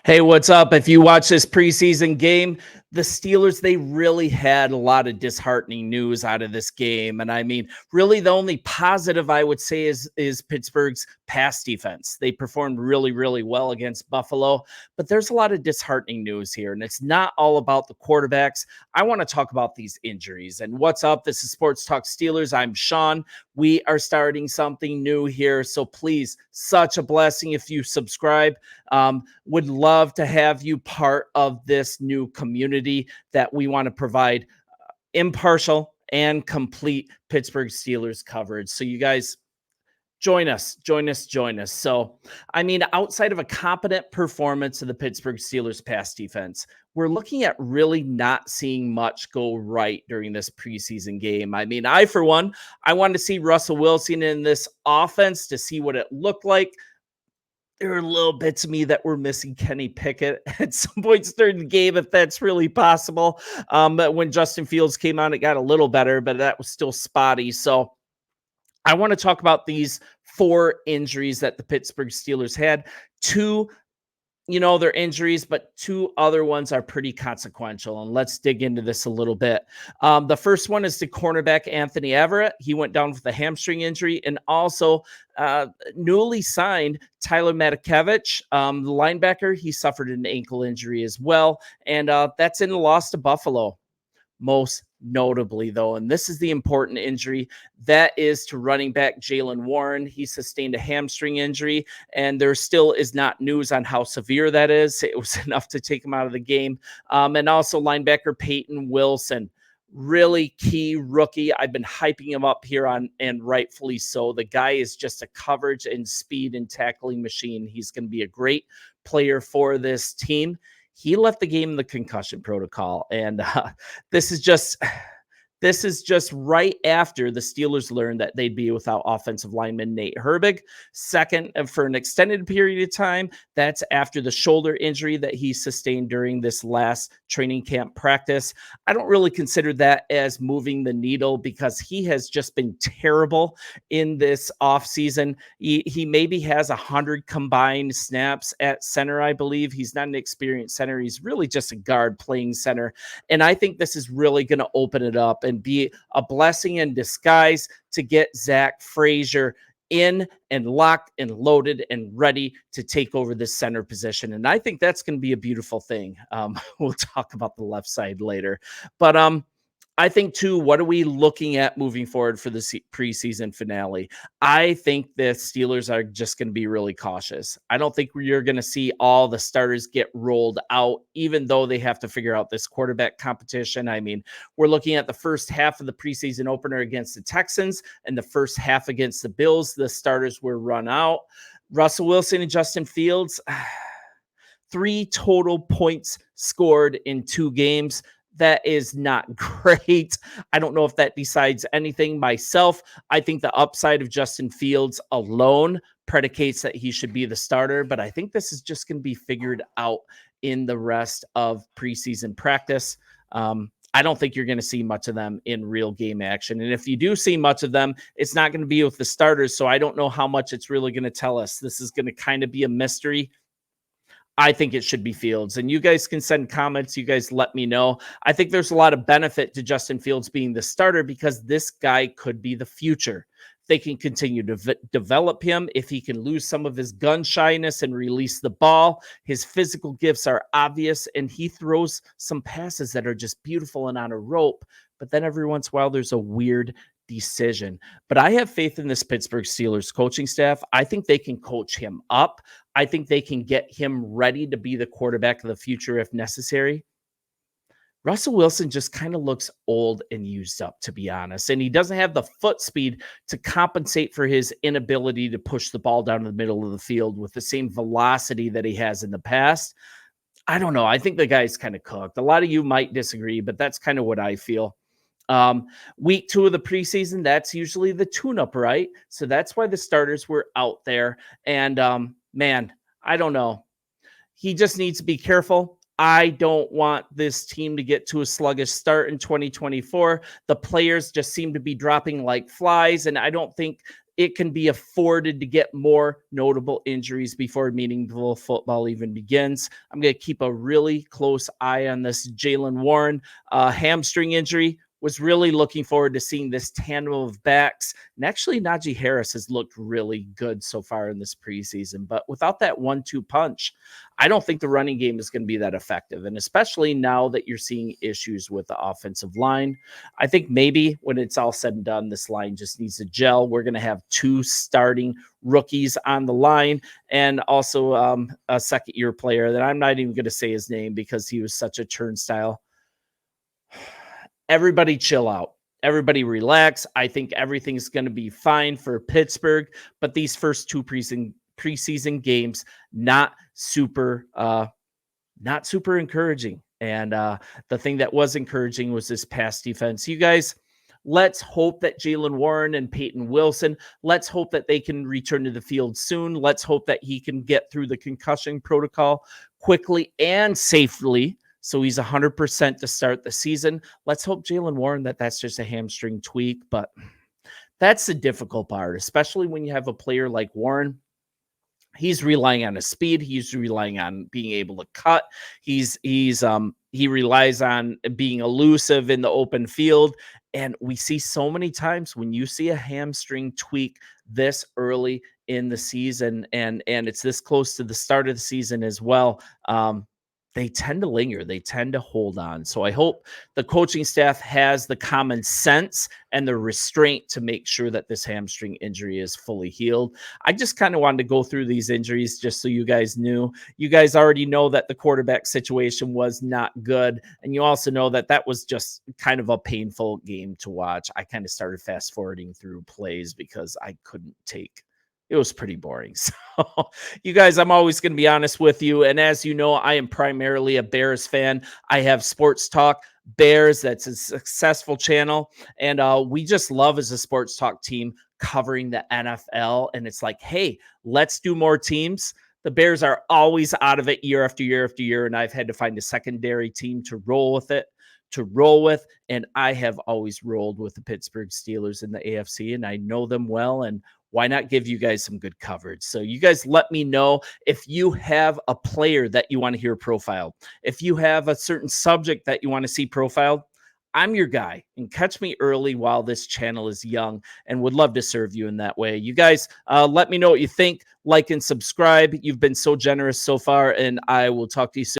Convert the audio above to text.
Hey, what's up? If you watch this preseason game, the Steelers, they really had a lot of disheartening news out of this game. And I mean, really the only positive I would say is Pittsburgh's pass defense. They performed really, really well against Buffalo, but there's a lot of disheartening news here. And it's not all about the quarterbacks. I want to talk about these injuries. And what's up? This is Sports Talk Steelers. I'm Sean. We are starting something new here. So please, such a blessing if you subscribe. Would love to have you part of this new community that we want to provide impartial and complete Pittsburgh Steelers coverage. So you guys join us. So, I mean, outside of a competent performance of the Pittsburgh Steelers pass defense, we're looking at really not seeing much go right during this preseason game. I mean, for one, I wanted to see Russell Wilson in this offense to see what it looked like. There are little bits of me that were missing Kenny Pickett at some points during the game, if that's really possible. But when Justin Fields came on, it got a little better, but that was still spotty. So I want to talk about these 4 injuries that the Pittsburgh Steelers had. 2, they're injuries, but 2 other ones are pretty consequential. And let's dig into this a little bit. The first one is the cornerback Anthony Everett. He went down with a hamstring injury, and also newly signed Tyler Matakevich, the linebacker. He suffered an ankle injury as well, and that's in the loss to Buffalo. Most notably, though, and this is the important injury, that is to running back Jaylen Warren. He sustained a hamstring injury, and there still is not news on how severe that is. It was enough to take him out of the game. And also linebacker Peyton Wilson, really key rookie. I've been hyping him up here and rightfully so. The guy is just a coverage and speed and tackling machine. He's going to be a great player for this team. He left the game in the concussion protocol, and this is just right after the Steelers learned that they'd be without offensive lineman Nate Herbig. Second, for an extended period of time, that's after the shoulder injury that he sustained during this last training camp practice. I don't really consider that as moving the needle because he has just been terrible in this offseason. He maybe has 100 combined snaps at center, I believe. He's not an experienced center. He's really just a guard playing center. And I think this is really going to open it up and be a blessing in disguise to get Zach Frazier in and locked and loaded and ready to take over this center position. And I think that's going to be a beautiful thing. We'll talk about the left side later. But I think, too, what are we looking at moving forward for the preseason finale? I think the Steelers are just going to be really cautious. I don't think you're going to see all the starters get rolled out, even though they have to figure out this quarterback competition. I mean, we're looking at the first half of the preseason opener against the Texans and the first half against the Bills. The starters were run out. Russell Wilson and Justin Fields, 3 total points scored in 2 games. That is not great. I don't know if that decides anything myself. I think the upside of Justin Fields alone predicates that he should be the starter, but I think this is just going to be figured out in the rest of preseason practice. I don't think you're going to see much of them in real game action. And if you do see much of them, it's not going to be with the starters. So I don't know how much it's really going to tell us. This is going to kind of be a mystery. I think it should be Fields, and you guys can send comments. You guys let me know. I think there's a lot of benefit to Justin Fields being the starter because this guy could be the future. They can continue to develop him. If he can lose some of his gun shyness and release the ball, his physical gifts are obvious, and he throws some passes that are just beautiful and on a rope. But then every once in a while, there's a weird decision. But I have faith in this Pittsburgh Steelers coaching staff. I think they can coach him up. I think they can get him ready to be the quarterback of the future if necessary. Russell Wilson just kind of looks old and used up, to be honest. And he doesn't have the foot speed to compensate for his inability to push the ball down the middle of the field with the same velocity that he has in the past. I don't know. I think the guy's kind of cooked. A lot of you might disagree, but that's kind of what I feel. Week 2 of the preseason, that's usually the tune-up, right? So that's why the starters were out there. And man, I don't know. He just needs to be careful. I don't want this team to get to a sluggish start in 2024. The players just seem to be dropping like flies, and I don't think it can be afforded to get more notable injuries before meaningful football even begins. I'm going to keep a really close eye on this Jaylen Warren hamstring injury. Was really looking forward to seeing this tandem of backs. And actually, Najee Harris has looked really good so far in this preseason. But without that 1-2 punch, I don't think the running game is going to be that effective. And especially now that you're seeing issues with the offensive line, I think maybe when it's all said and done, this line just needs to gel. We're going to have 2 starting rookies on the line and also a second-year player that I'm not even going to say his name because he was such a turnstile. Everybody chill out. Everybody relax. I think everything's going to be fine for Pittsburgh, but these first 2 preseason games, not super encouraging. And the thing that was encouraging was this pass defense. You guys, let's hope that Jaylen Warren and Peyton Wilson, let's hope that they can return to the field soon. Let's hope that he can get through the concussion protocol quickly and safely. So he's 100% to start the season. Let's hope Jaylen Warren that's just a hamstring tweak, but that's the difficult part, especially when you have a player like Warren. He's relying on his speed. He's relying on being able to cut. He relies on being elusive in the open field. And we see so many times when you see a hamstring tweak this early in the season, and it's this close to the start of the season as well, they tend to linger. They tend to hold on. So I hope the coaching staff has the common sense and the restraint to make sure that this hamstring injury is fully healed. I just kind of wanted to go through these injuries just so you guys knew. You guys already know that the quarterback situation was not good. And you also know that that was just kind of a painful game to watch. I kind of started fast forwarding through plays because I couldn't take. It was pretty boring. So you guys, I'm always going to be honest with you. And as you know, I am primarily a Bears fan. I have Sports Talk Bears. That's a successful channel. And we just love as a Sports Talk team covering the NFL. And it's like, hey, let's do more teams. The Bears are always out of it year after year after year. And I've had to find a secondary team to roll with. And I have always rolled with the Pittsburgh Steelers in the AFC, and I know them well. And why not give you guys some good coverage? So you guys let me know if you have a player that you want to hear profiled. If you have a certain subject that you want to see profiled, I'm your guy. And catch me early while this channel is young, and would love to serve you in that way. You guys, let me know what you think. Like and subscribe. You've been so generous so far, and I will talk to you soon.